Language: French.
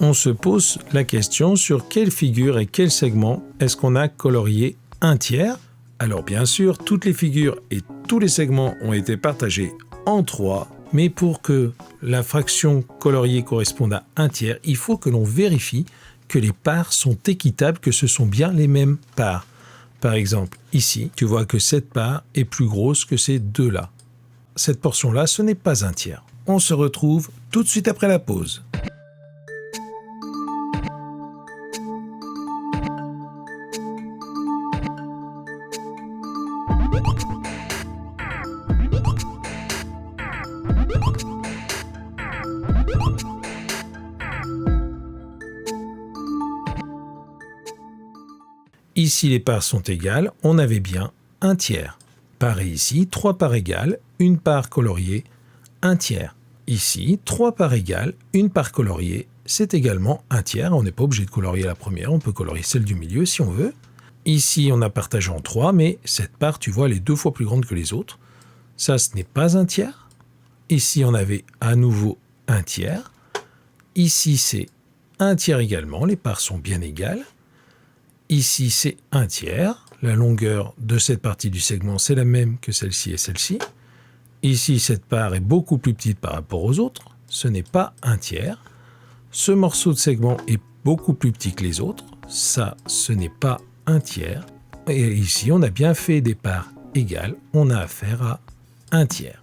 on se pose la question sur quelle figure et quel segment est-ce qu'on a colorié un tiers. Alors bien sûr, toutes les figures et tous les segments ont été partagés en 3, mais pour que la fraction coloriée corresponde à un tiers, il faut que l'on vérifie que les parts sont équitables, que ce sont bien les mêmes parts. Par exemple, ici, tu vois que cette part est plus grosse que ces deux-là. Cette portion-là, ce n'est pas un tiers. On se retrouve tout de suite après la pause. Ici, les parts sont égales, on avait bien un tiers. Pareil ici, 3 parts égales, une part coloriée, un tiers. Ici, 3 parts égales, une part coloriée, c'est également un tiers. On n'est pas obligé de colorier la première, on peut colorier celle du milieu si on veut. Ici, on a partagé en 3, mais cette part, tu vois, elle est 2 fois plus grande que les autres. Ça, ce n'est pas un tiers. Ici, on avait à nouveau un tiers. Ici, c'est un tiers également, les parts sont bien égales. Ici, c'est un tiers. La longueur de cette partie du segment, c'est la même que celle-ci et celle-ci. Ici, cette part est beaucoup plus petite par rapport aux autres. Ce n'est pas un tiers. Ce morceau de segment est beaucoup plus petit que les autres. Ça, ce n'est pas un tiers. Et ici, on a bien fait des parts égales. On a affaire à un tiers.